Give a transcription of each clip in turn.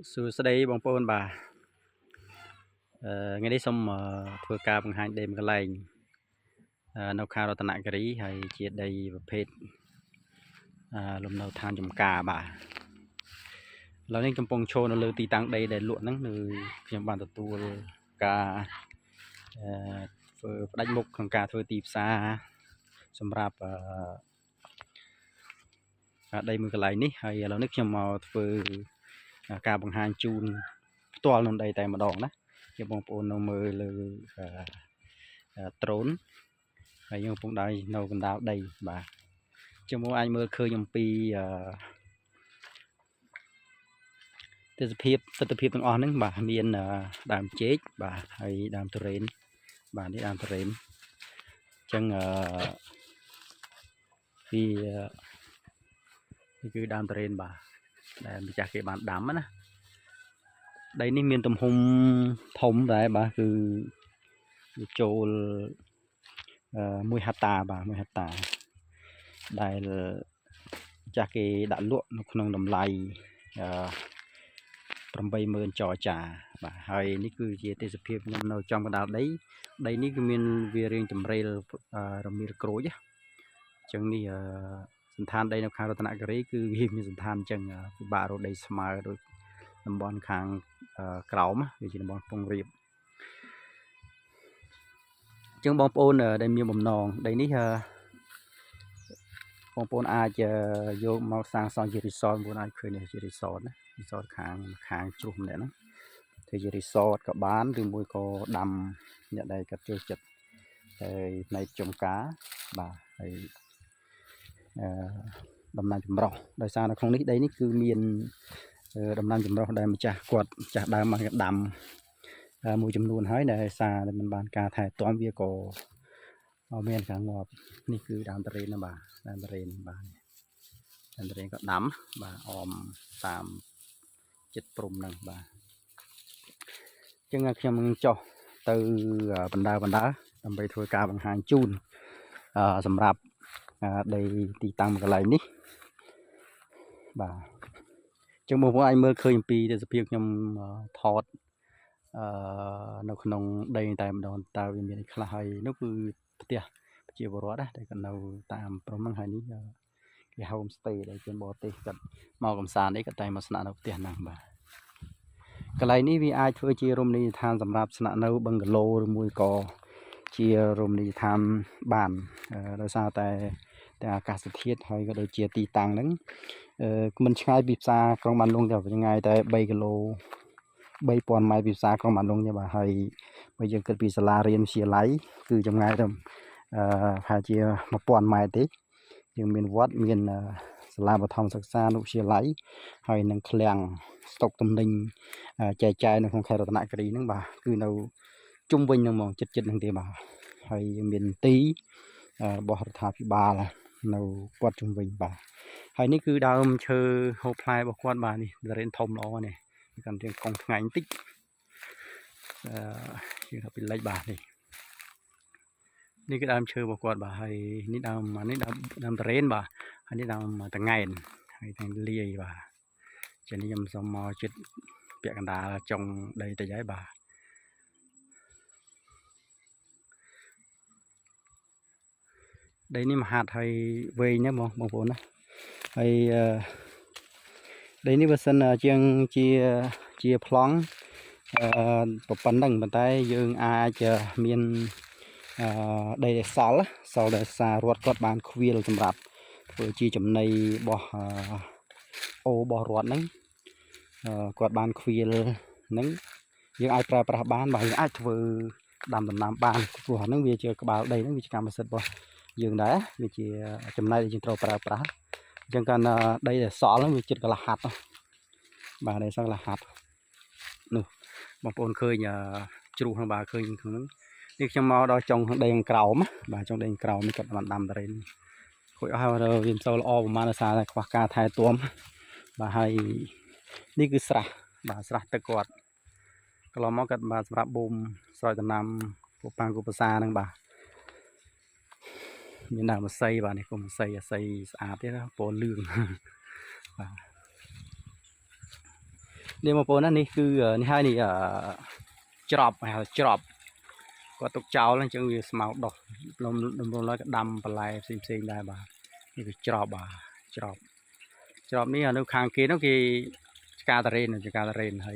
Sủi đây bong bồn bà ngay đây xong thưa ca bằng hai đêm cái lạnh nấuข้าวรัตนกรีhay chia đây và phết lùm nấu than chấm cà bàเราเนี่ยจำปงโชว์เราเลยตีตังใดได้ลวดนั่งเลยยังบานตัวกาเฟอได้มุกของกาเฟอตีบซาสำหรับได้มือกันไหลนี่ให้เรานึกยังมาเฟอกาบังหางจูนตัวลงใดแต่มาดองนะยังบองปูนเรามือเลยโตรนhayยังปงได้นาวกันดาวใดbà cho mua ai mơ khơi nhầm pi ទិដ្ឋភាពទាំងអស់ហ្នឹងបាទមានដើមចេកបាទហើយដើមទុរេនបាទនេះដើមទុរេនអញ្ចឹងវានេះគឺដើមទុរេនបាទដែលម្ចាស់គេបានដាំណាដីនេះមានទំហំធំដែរបាទគឺវាចូល1 hecta បាទ1 hecta ដែលម្ចាស់គេដាក់លក់នៅក្នុងតម្លៃ80000 ចរចាបាទហើយនេះគឺជាទេសភាពខ្ញុំនៅចំកណ្ដាលដីនេះគឺមានវារាងចម្រេលរមៀលក្រូចអញ្ចឹងនេះសន្តានដីនៅខាងរតនគិរីគឺវាមានសន្តានអញ្ចឹងពិបាករកដីស្មើដូចតំបន់ខាងក្រោមវាជាតំបន់ពងរៀបអញ្ចឹងបងប្អូនដែលមានបំណងដីនេះបងប្អូនអាចយកមកសាងសង់ជារីសតបងប្អូនអាចឃើញនេះជារីសតណារីសតខាងជ្រុះម្នាក់ហ្នឹងធ្វើជារីសតក៏បានឬមួយក៏ដាំអ្នកដែលគាត់ចូលចិត្តហើយផ្នែកចំការបាទហើយដំណាំចម្រុះដោយសារនៅក្នុងនេះដីនេះគឺមានដំណាំចម្រុះដែលម្ចាស់គាត់ចាស់ដើមមកដាំមួយចំនួនហើយដែលសារមិនបានការថែទាំវាក៏មានការងាប់នេះគឺដើមទុរេនណាបាទដើមទុរេនបាទដើមទុរេនក៏ដាំបាទអមតាមចិត្តព្រំហ្នឹងបាទអញ្ចឹងខ្ញុំនឹងចុះទៅបណ្ដើដើម្បីធ្វើការបង្ហាញជូនសម្រាប់ដីទីតាំងមួយកន្លែងនេះបាទអញ្ចឹងបងប្អូនអាចមើលឃើញអំពីទេសភាពខ្ញុំថតនៅក្នុងដីតែម្ដងតើវាមានខ្លះហើយនោះគឺផ្ទះប្រជាពលរដ្ឋដែលគាត់នៅតាមព្រំហ្នឹងហើយនេះគេ home stay ដែលជនបរទេសគាត់មកកំសាន្តអីគាត់តែមកស្នាក់នៅផ្ទះហ្នឹងបាទកន្លែងនេះវាអាចធ្វើជារមណីយដ្ឋានសម្រាប់ស្នាក់នៅបឹងកាឡូឬមួយក៏ជារមណីយដ្ឋានបានដោយសារតែអាកាសធាតុហើយក៏ដូចជាទីតាំងហ្នឹងមិនឆ្ងាយពីផ្សារក្រុងបានលុងទេចម្ងាយតែ3គីឡូ3000 ម៉ែត្រពីផ្សារក្រុងបានលុងទេបាទហើយបើយើងគិតពីសាលារៀនវិទ្យាល័យគឺចម្ងាយទៅប្រហែលជា1000 ម៉ែត្រទេយើងមានវត្តមានសាលាបឋមសិក្សានុវិទ្យាល័យហើយនឹងឃ្លាំងស្តុកទំនិញចែកចាយនៅក្នុងខេត្តរតនគិរីហ្នឹងបាទគឺនៅជុំវិញហ្នឹងហ្មងចិត្តហ្នឹងទេបាទហើយមានទីរបស់រដ្ឋាភិបាលនៅគាត់ជុំវិញបាទហើយនេះគឺដើមឈើហូបផ្លែរបស់គាត់បាទនេះរ៉េនធំល្អនេះកាន់រៀងកង់ថ្ងៃបន្តិចយើងថាពីលេខបាទនេះគឺដើមឈើរបស់គាត់បាទហើយនេះដើមតរ៉េនបាទហើយនេះដើមតង៉ែនហើយទាំងលាយបាទចានេះខ្ញុំសូមមកជិតពាក់កណ្ដាលចុងដីតិចហើយបាទដីនេះមហាត់ហើយវែងណាបងប្អូនណាហើយដីនេះបើសិនជាងជាប្លង់ប៉ុណ្ណឹងប៉ុន្តែយើងអាចមានដីដែលសល់ដែលសាររដ្ឋគាត់បានខ្វៀលសម្រាប់ធ្វើជាចំណីរបស់របស់រដ្ឋហ្នឹងគាត់បានខ្វៀលហ្នឹងយើងអាចប្រើប្រាស់បានបាទយើងអាចធ្វើដាំដំណាំបានព្រោះហ្នឹងវាជាក្បាលដីហ្នឹងវាជាកម្មសិទ្ធិរបស់យើងដែរវាជាចំណែកដែលយើងត្រូវប្រើប្រាស់អញ្ចឹងកាលដីដែលសល់ហ្នឹងវាចិត្តកន្លះហាត់បាទដីសល់កន្លះហាត់នោះបងប្អូនឃើញជ្រុះហ្នឹងបាទឃើញក្នុងហ្នឹងនេះខ្ញុំមកដល់ចុងដីខាងក្រោមបាទចុងដីខាងក្រោមនេះគាត់បានដាំតរ៉េនខូចអស់ហើយវាមិនសូវល្អប្រហែលដោយសារតែខ្វះការថែទាំបាទហើយនេះគឺស្រះបាទស្រះទឹកគាត់កន្លងមកគាត់បាទសម្រាប់បូមស្រោចដំណាំពូប៉ាំងគូភាសាហ្នឹងបាទមានដើមម្សៅបាទនេះគុំម្សៅអាស័យស្អាតទៀតពណ៌លឿងបាទ นี่มาโปนั่นนี่คือนี่ให้นี่จอบจอบก็ตกเจ้าแล้วจังวีสมาร์ดอกลมแล้วก็ดำปลายซิมได้บ่านี่คือจอบบ่าจอบนี่นึกคางกี้นึกกี้กาตาเรนให้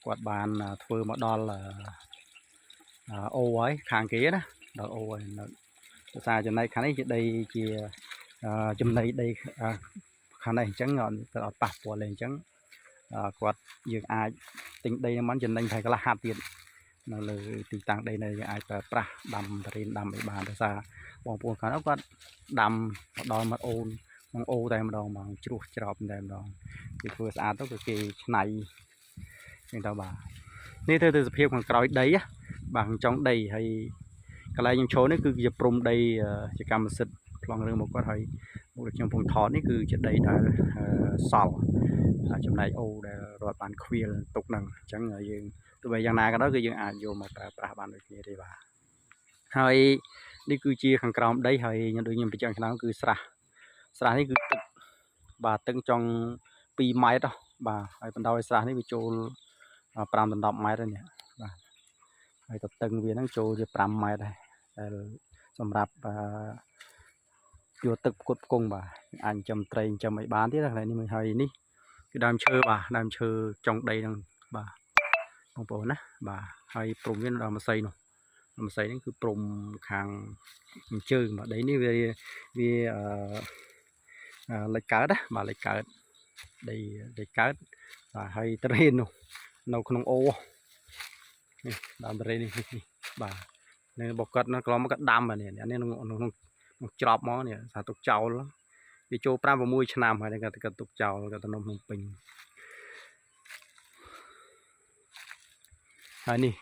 กวาดบานធ្វើមកដល់អូហើយខាងគេណាដល់អូហើយដោយសារចំណែកខាងនេះជាដីជាចំណីដីខាងនេះអញ្ចឹងអត់ប៉ះពាល់ទេអញ្ចឹងគាត់យើងអាចទិញដីហ្នឹងចំណេញថៃកន្លះហាត់ទៀតនៅលើទីតាំងដីនេះយើងអាចប្រើប្រាស់ដាំតារៀនដាំឲ្យបានដោយសារបងប្អូនខាងនោះគាត់ដាំមកដល់មកអូនមកអូតែម្ដងមកជ្រោះច្រប់តែម្ដងគេធ្វើស្អាតទៅគឺគេឆ្នៃហ្នឹងទៅបាទនេះទៅសភាពខាងក្រោយដីបាទចុងដីហើយកន្លែងខ្ញុំឈរនេះគឺជាព្រំដីជាកម្មសិទ្ធិប្លង់រឿងមកគាត់ហើយមកខ្ញុំពងថតនេះគឺជាដីដែលសល់ចំណែកអូដែលរត់បានខ្វៀលទុកហ្នឹងអញ្ចឹងយើងទោះបីយ៉ាងណាក៏ដោយគឺយើងអាចយកមកប្រើប្រាស់បានដូចគ្នាទេបាទហើយនេះគឺជាខាងក្រោមដីហើយខ្ញុំដូចខ្ញុំបញ្ជាក់ឆ្នាំគឺស្រះនេះគឺទឹកបាទទឹកចង់2 ម៉ែត្របាទហើយបណ្ដោយស្រះនេះវាចូល5 ដល់ 10 ម៉ែត្រនេះបាទហើយទៅតឹងវាហ្នឹងចូលជា5 ម៉ែត្រដែរដែលសម្រាប់យកទឹកផ្គត់ផ្គង់បាទអាចចិញ្ចឹមត្រីចិញ្ចឹមឲ្យបានទៀតកន្លែងនេះហើយនេះគឺដើមឈើបាទដើមឈើចុងដីហ្នឹងបាទបងប្អូនណាបាទហើយព្រំវាដល់ម្សៅនោះម្សៅហ្នឹងគឺព្រំខាងជើងបាទដីនេះវាលិចកើតណាបាទលិចកើតដីកើតបាទហើយត្រេននោះនៅក្នុងអូនេះដើមត្រេននេះបាទនៅបកត់នៅក្លំក៏ដាំអានេះក្នុងច្រប់មកនេះថាទុកចោលវាចូល5 6 ឆ្នាំហើយគាត់ទុកចោលគាត់ទៅនៅភ្នំពេញហើយនេះ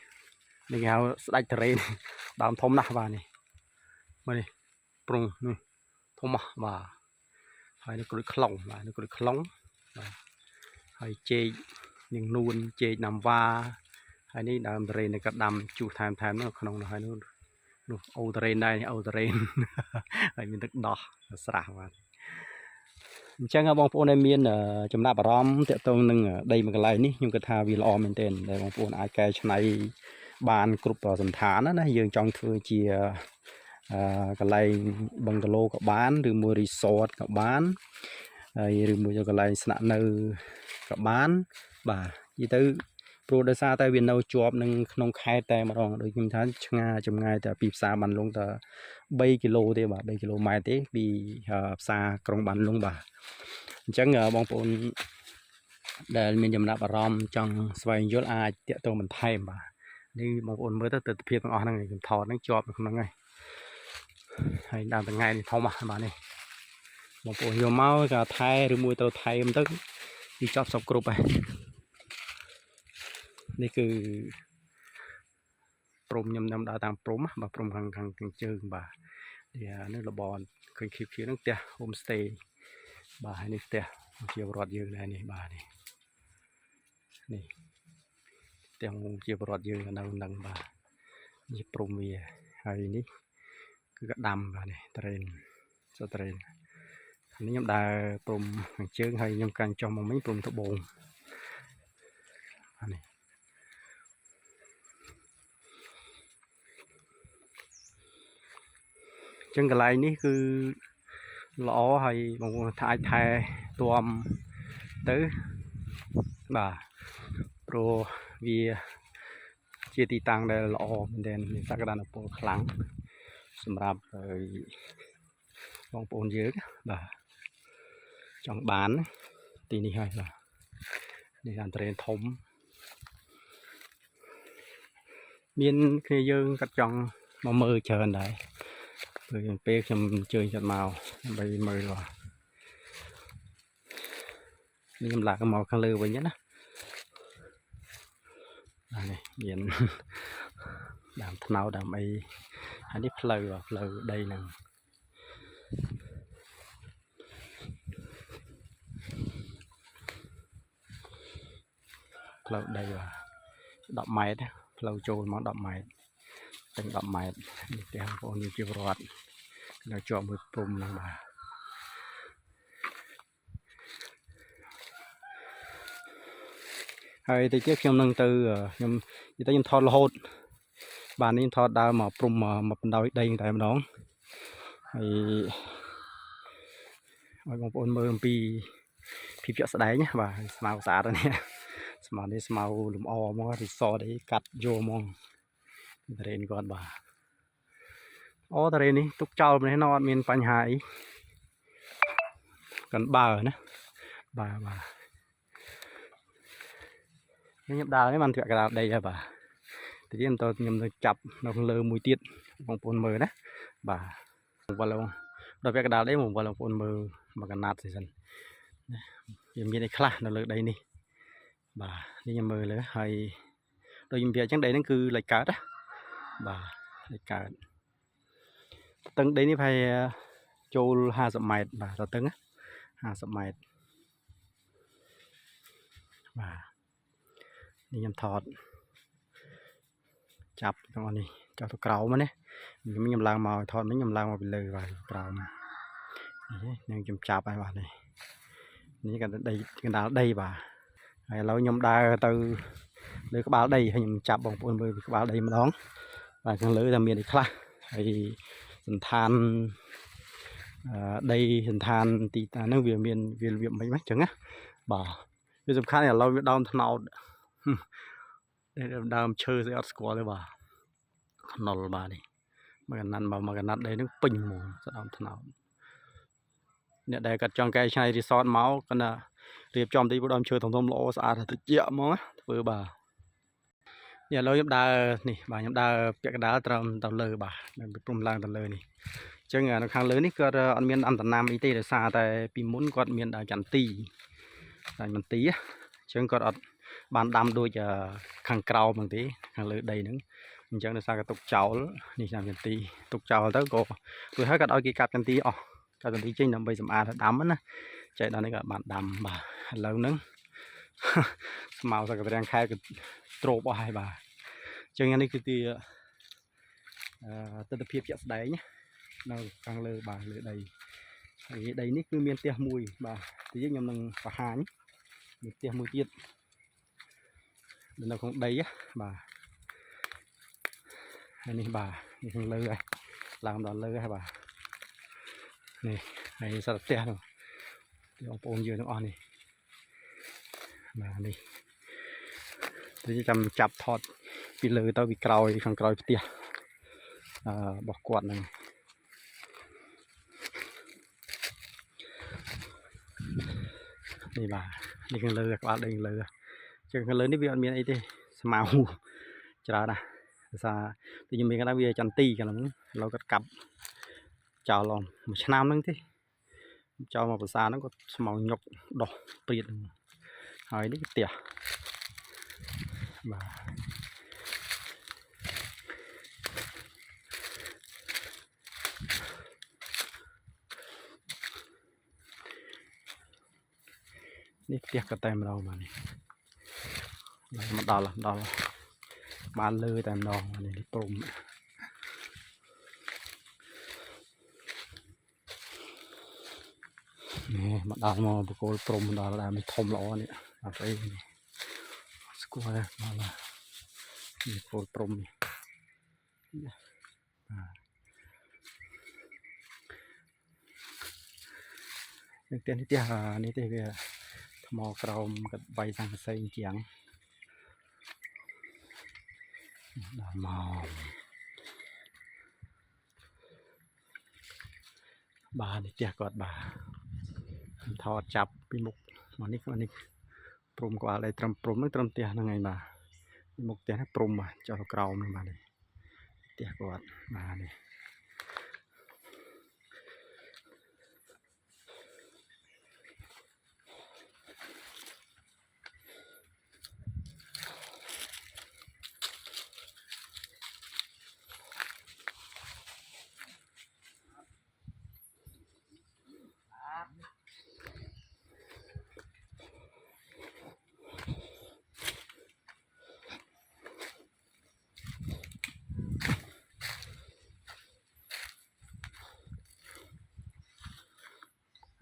គេហៅស្ដាច់ត្រេនដើមធំណាស់បាទនេះមើលនេះព្រំនេះធំបាទហើយនេះគ្រួយខ្លងបាទនេះគ្រួយខ្លងបាទហើយចេកនឹងនួនចេកណាំវ៉ាហើយនេះដើមត្រេននេះក៏ដាំជុះថែមនោះក្នុងនោះហើយនោះអូត្រេនដែរអូត្រេនហើយមានទឹកដោះស្រះបាទអញ្ចឹងបងប្អូនដែលមានចំណាប់អារម្មណ៍ទាក់ទងនឹងដីមួយកន្លែងនេះខ្ញុំគិតថាវាល្អមែនទែនដែលបងប្អូនអាចកែច្នៃបានគ្រប់សន្តានណាយើងចង់ធ្វើជាកន្លែងបឹងកាឡូក៏បានឬមួយរីសតក៏បានហើយឬមួយយកកន្លែងស្នាក់នៅក៏បានបាទនិយាយទៅព្រោះដោយសារតែវានៅជាប់នឹងក្នុងខេត្តតែម្ដងដូចខ្ញុំថាឆ្ងាយចម្ងាយតែពីផ្សារបានលុងតែ3 គីឡូទេបាទ3 គីឡូម៉ែត្រទេពីផ្សារក្រុងបានលុងបាទអញ្ចឹងបងប្អូនដែលមានចំណាប់អារម្មណ៍ចង់ស្វែងយល់អាចតាក់ទងបន្ថែមបាទនេះបងប្អូនមើលទៅទិដ្ឋភាពទាំងអស់ហ្នឹងខ្ញុំថតហ្នឹងជាប់នៅក្នុងហ្នឹងហើយដល់ថ្ងៃនេះធំបាទនេះបងប្អូនយកមកក៏ថែឬមួយត្រូវថែមទៅវាចប់សពគ្រប់ហើយនេះគឺព្រំខ្ញុំដើរតាមព្រំបាទព្រំខាងជើងបាទនេះរបរឃើញឃីហ្នឹងផ្ទះ home stay បាទហើយនេះផ្ទះជាបរដ្ឋយើងដែរនេះបាទនេះផ្ទះជាបរដ្ឋយើងនៅនឹងបាទនេះព្រំវាហើយនេះគឺក៏ដាំបាទនេះត្រេនត្រេននេះខ្ញុំដើរព្រំខាងជើងហើយខ្ញុំកាន់ចុះមកវិញព្រំត្បូងនេះចឹងកន្លែងនេះគឺល្អហើយបងប្អូនអាចថែទាំទៅបាទព្រោះវាជាទីតាំងដែលល្អមែនទែនមានសក្តានុពលខ្លាំងសម្រាប់បងប្អូនយើងបាទចង់បានទីនេះហើយបាទនេះអានត្រេនធំមានគ្នាយើងក៏ចង់មកមើលច្រើនដែរពេលខ្ញុំអញ្ជើញគាត់មកដើម្បីមើលបាទនេះខ្ញុំឡើងមកខាងលើវិញណានេះមានដើមថ្នោតដើមអីហើយនេះផ្លូវដីហ្នឹងផ្លូវដីបាទ10 ម៉ែត្រផ្លូវចូលមក10 ម៉ែត្រទាំង10 ម៉ែត្រនេះផ្ទះបងប្អូនជាបរដ្ឋនៅជាប់មួយព្រំហ្នឹងបាទ ហើយទៅទៀតខ្ញុំនឹងទៅខ្ញុំនិយាយទៅខ្ញុំថតរហូតបាទនេះថតដើរមកព្រំមកបណ្ដោយដីតែម្ដងហើយឲ្យបងប្អូនមើលអំពីភាពជាក់ស្ដែងណាបាទស្មៅស្អាតនេះស្មៅនេះស្មៅលំអមករីសអីកាត់យកហ្មងតារ៉េនគាត់បាទអូតារ៉េននេះទុកចោលនេះនៅអត់មានបញ្ហាអីកាន់បើណាបាទខ្ញុំដើរនេះបានធ្លាក់កណ្ដាលដីហើយបាទទីនេះតើខ្ញុំទៅចាប់នៅខាងលើមួយទៀតបងប្អូនមើលណាបាទវល់ដល់ពាក់កណ្ដាលដីមកវល់បងប្អូនមើលមកកណាត់សិនវាមានអីខ្លះនៅលើដីនេះបាទនេះខ្ញុំមើលលើហើយដូចខ្ញុំនិយាយអញ្ចឹងដីហ្នឹងគឺលេខកើតណាបាទលេខកើតស្ទឹងដីនេះប្រហែលចូល50ម៉ែត្របាទស្ទឹង50ម៉ែត្របាទនេះខ្ញុំថតចាប់ទាំងអស់នេះចុះទៅក្រោមណាខ្ញុំឡើងមកថតនេះខ្ញុំឡើងមកពីលើបាទក្រោមនេះខ្ញុំចាប់ហើយបាទនេះក៏ដីកណ្ដាលដីបាទហើយឥឡូវខ្ញុំដើរទៅលើក្បាលដីហើយខ្ញុំចាប់បងប្អូនមើលពីក្បាលដីម្ដងបាទខាងលើតែមានអីខ្លះហើយសន្តានដីសន្តានទីតាហ្នឹងវាមានវារបៀបមិនអញ្ចឹងណាបាទវាសំខាន់ឥឡូវវាដើមថ្នោតដើមឈើស្អីអត់ស្គាល់ទេបាទខ្នុរបាទនេះមកកណាត់ដីហ្នឹងពេញហ្មងស្ដើមថ្នោតអ្នកដែលគាត់ចង់កែច្នៃរីសតមកគាត់ណារៀបចំទីដើមឈើធំល្អស្អាតត្រជាក់ហ្មងធ្វើបាទនេះឥឡូវខ្ញុំដើរនេះបាទខ្ញុំដើរពាក់កណ្ដាលត្រឹមទៅលើបាទនៅព្រំឡើងទៅលើនេះអញ្ចឹងនៅខាងលើនេះគាត់អត់មានអំតំណាំអីទេដោយសារតែពីមុនគាត់មានចន្ទីមន្ទីអញ្ចឹងគាត់អត់បានដាំដូចខាងក្រោមហ្នឹងទេខាងលើដីហ្នឹងអញ្ចឹងដោយសារគាត់ទុកចោលនេះតាមចន្ទីទុកចោលទៅក៏ព្រោះហើយគាត់ឲ្យគេកាប់ចន្ទីអស់កាប់ចន្ទីចេញដើម្បីសម្អាតដាំណាចែកដល់នេះក៏បានដាំបាទឥឡូវហ្នឹងស្មៅសក្តារាំងខែគឺទ្រោបអស់ហើយបាទអញ្ចឹងនេះគឺទិដ្ឋភាពជាក់ស្ដែងនៅខាងលើបាទលើដីហើយដីនេះគឺមានផ្ទះមួយបាទទីខ្ញុំនឹងបង្ហាញមានផ្ទះមួយទៀតនៅក្នុងដីបាទហើយនេះបាទនេះខាងលើហើយឡើងដល់លើហើយបាទនេះហើយសត្វផ្ទះនោះបងប្អូនយើងទាំងអស់នេះបាទនេះទីចាំចាប់ថតពីលើទៅពីក្រោយខាងក្រោយផ្ទះរបស់គាត់ហ្នឹងនេះបាទនេះខាងលើក្បាលដីខាងលើចឹងខាងលើនេះវាអត់មានអីទេស្មៅច្រើនណាស់ដោយសារទីខ្ញុំមានគាត់ថាវាចន្ទីកាលហ្នឹងឥឡូវគាត់កាប់ចោលមួយឆ្នាំហ្នឹងទេចោលមកភាសាហ្នឹងគាត់ស្មៅញុកដោះព្រាតហ្នឹងហើយនេះផ្ទះបាទនេះផ្ទះក៏តែម្ដងបាទនេះមកដល់បានលើតែម្ដងនេះព្រំនេះមកដល់មកបកគោលព្រំដល់ដែរមិនធំល្អនេះអត់អីស្គាល់ទេមកនេះគោលព្រំនេះនេះផ្ទះនេះទេវាថ្មក្រោមកាត់បៃសង្កសីជាងដល់មកបាទនេះផ្ទះគាត់បាទថតចាប់ពីមុខមកនេះព្រំក្បាលដីត្រឹមព្រំហ្នឹងត្រឹមផ្ទះហ្នឹងឯងបាទពីមុខផ្ទះហ្នឹងព្រំបាទចុះក្រោមហ្នឹងបាទនេះផ្ទះគាត់បាទនេះ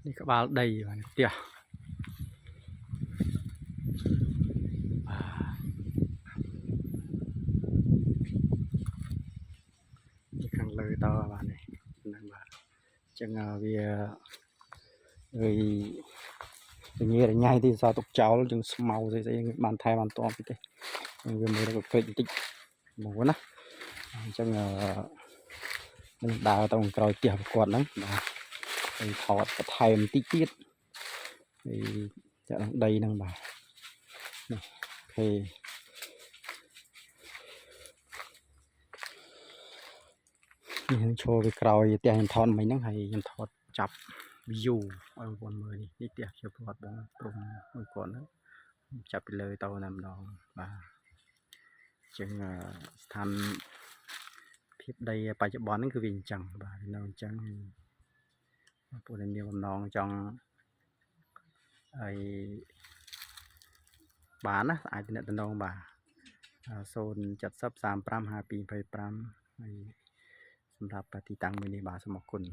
នេះក្បាលដីបាទផ្ទះបាទ chẳng vì người như là nhai thì sao tục cháu chừng màu thì sẽ bàn thay bàn to cái người mới được phê tích màu á chẳng mình đào tông còi tiệp quạt lắm thì thọt cái thay một tí tiết thì chẳng đây năng bảo thìยังโชว์ไปกรอยแต่เห็นทอนไหมนั่งให้ยังทอดจับอยู่เอาบนมือนี่เตียเขียวพอดบงตรงมือก่อนนะจับไปเลยเตานำดองมาจึงทำพิษใดปัจจุบันนั่นคือวิ่งจังบ่าน้องจังพวกนี้มีน้องจังไอ้บ้านนะอาจจะเนี่ยน้องบ่าโซนจัดซับ3 5 ปีไป3สำหรับปฏิตังมินิบาสมกุล